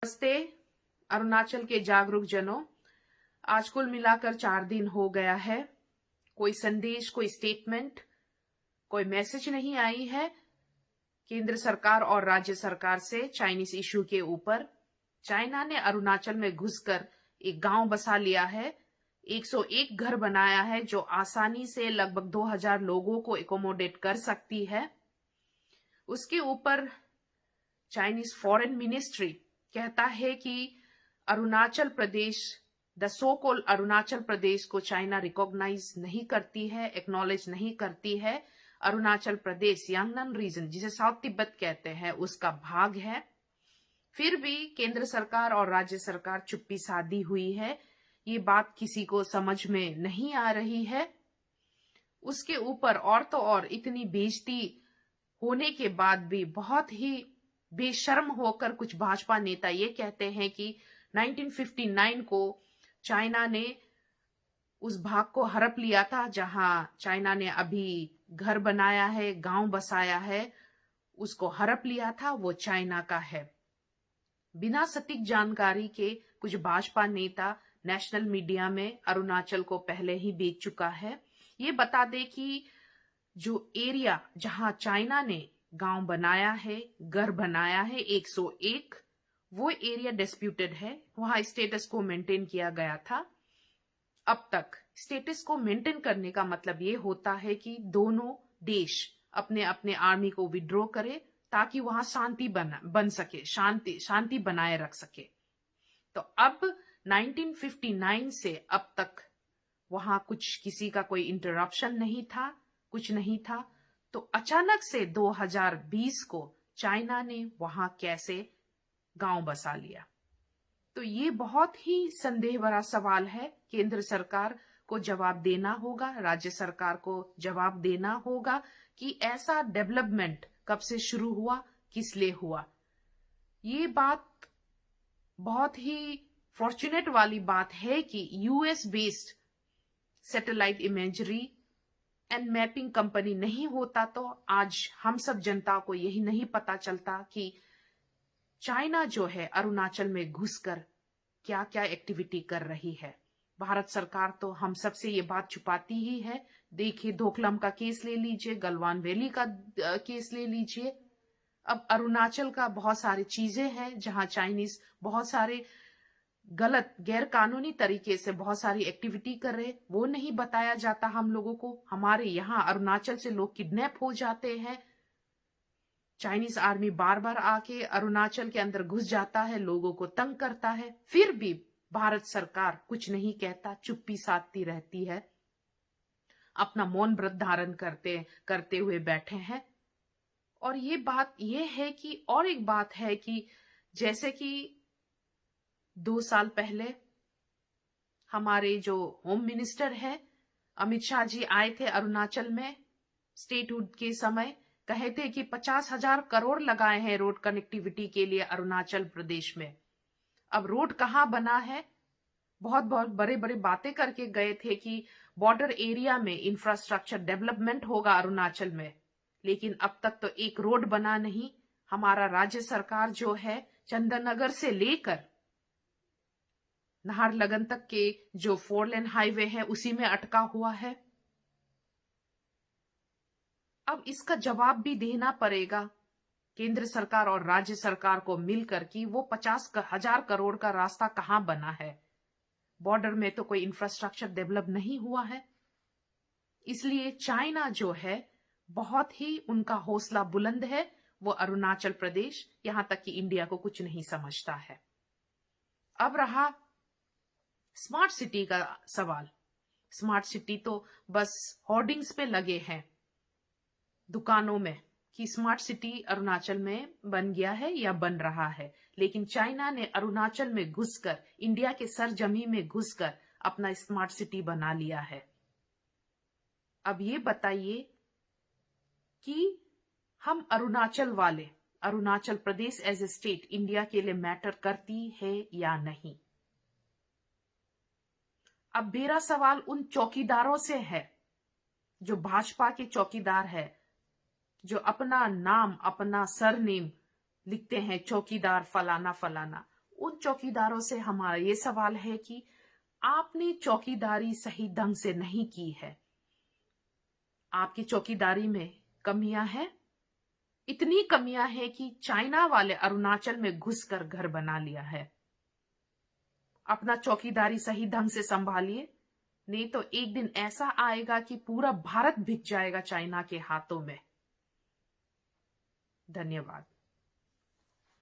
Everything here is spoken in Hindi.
नमस्ते अरुणाचल के जागरूक जनों। आज कुल मिलाकर 4 दिन हो गया है। कोई संदेश, कोई स्टेटमेंट, कोई मैसेज नहीं आई है केंद्र सरकार और राज्य सरकार से चाइनीज इश्यू के ऊपर। चाइना ने अरुणाचल में घुसकर एक गांव बसा लिया है, 101 घर बनाया है जो आसानी से लगभग 2000 लोगों को एकोमोडेट कर सकती है। उसके ऊपर चाइनीज फॉरेन मिनिस्ट्री कहता है कि Arunachal Pradesh, the so called Arunachal Pradesh को चाइना रिकॉग्नाइज नहीं करती है, एक्नॉलेज नहीं करती है। अरुणाचल प्रदेश यांगनान रीजन, जिसे साउथ तिब्बत कहते हैं, उसका भाग है। फिर भी केंद्र सरकार और राज्य सरकार चुप्पी साधी हुई है। ये बात किसी को समझ में नहीं आ रही है। उसके ऊपर और तो और इतनी बेइज्जती होने के बाद भी बहुत ही बेशर्म होकर कुछ भाजपा नेता ये कहते हैं कि 1959 को चाइना ने उस भाग को हड़प लिया था जहां चाइना ने अभी घर बनाया है, गांव बसाया है, उसको हड़प लिया था, वो चाइना का है। बिना सटीक जानकारी के कुछ भाजपा नेता नेशनल मीडिया में अरुणाचल को पहले ही बेच चुका है। ये बता दे कि जो एरिया जहां चाइना ने गांव बनाया है, घर बनाया है 101, वो एरिया डिस्प्यूटेड है। वहां स्टेटस को मेंटेन किया गया था। अब तक स्टेटस को मेंटेन करने का मतलब ये होता है कि दोनों देश अपने अपने आर्मी को विड्रॉ करे ताकि वहां शांति बन सके, शांति बनाए रख सके। तो अब 1959 से अब तक वहां कुछ किसी का कोई इंटरप्शन नहीं था, कुछ नहीं था। तो अचानक से 2020 को चाइना ने वहां कैसे गांव बसा लिया? तो ये बहुत ही संदेह भरा सवाल है। केंद्र सरकार को जवाब देना होगा, राज्य सरकार को जवाब देना होगा कि ऐसा डेवलपमेंट कब से शुरू हुआ, किस लिए हुआ। ये बात बहुत ही फॉर्चुनेट वाली बात है कि US based satellite imagery and mapping company नहीं होता तो आज हम सब जनता को यही नहीं पता चलता कि चाइना जो है अरुणाचल में घुसकर क्या क्या एक्टिविटी कर रही है। भारत सरकार तो हम सब से ये बात छुपाती ही है। देखिए, धोकलम का केस ले लीजिए, गलवान वैली का केस ले लीजिए। अब अरुणाचल का बहुत सारी चीजें हैं जहां चाइनीज बहुत सारे गलत गैर कानूनी तरीके से बहुत सारी एक्टिविटी कर रहे, वो नहीं बताया जाता हम लोगों को। हमारे यहाँ अरुणाचल से लोग किडनैप हो जाते हैं। चाइनीज आर्मी बार बार आके अरुणाचल के अंदर घुस जाता है, लोगों को तंग करता है। फिर भी भारत सरकार कुछ नहीं कहता, चुप्पी साधती रहती है, अपना मौन व्रत धारण करते हुए बैठे हैं। और ये बात ये है कि और एक बात है कि जैसे कि 2 साल पहले हमारे जो होम मिनिस्टर है अमित शाह जी आए थे अरुणाचल में स्टेटहुड के समय, कहे थे कि 50,000 करोड़ लगाए हैं रोड कनेक्टिविटी के लिए अरुणाचल प्रदेश में। अब रोड कहाँ बना है? बहुत बहुत बड़े बड़े बातें करके गए थे कि बॉर्डर एरिया में इंफ्रास्ट्रक्चर डेवलपमेंट होगा अरुणाचल में, लेकिन अब तक तो एक रोड बना नहीं। हमारा राज्य सरकार जो है चंदननगर से लेकर नाहरलगन तक के जो 4 लेन हाईवे है उसी में अटका हुआ है। अब इसका जवाब भी देना पड़ेगा केंद्र सरकार और राज्य सरकार को मिलकर कि वो 50,000 करोड़ का रास्ता कहां बना है। बॉर्डर में तो कोई इंफ्रास्ट्रक्चर डेवलप नहीं हुआ है। इसलिए चाइना जो है बहुत ही उनका हौसला बुलंद है। वो अरुणाचल प्रदेश, यहां तक कि इंडिया को कुछ नहीं समझता है। अब रहा स्मार्ट सिटी का सवाल। स्मार्ट सिटी तो बस होर्डिंग्स पे लगे हैं दुकानों में कि स्मार्ट सिटी अरुणाचल में बन गया है या बन रहा है, लेकिन चाइना ने अरुणाचल में घुसकर, इंडिया के सरजमी में घुसकर अपना स्मार्ट सिटी बना लिया है। अब ये बताइए कि हम अरुणाचल वाले, Arunachal Pradesh as a state India के लिए मैटर करती है या नहीं? अब मेरा सवाल उन चौकीदारों से है जो भाजपा के चौकीदार है, जो अपना नाम, अपना सरनेम लिखते हैं चौकीदार फलाना फलाना। उन चौकीदारों से हमारा ये सवाल है कि आपने चौकीदारी सही ढंग से नहीं की है। आपकी चौकीदारी में कमियां हैं। इतनी कमियां हैं कि चाइना वाले अरुणाचल में घुसकर घर बना लिया है। अपना चौकीदारी सही ढंग से संभालिए, नहीं तो एक दिन ऐसा आएगा कि पूरा भारत बिक जाएगा चाइना के हाथों में। धन्यवाद।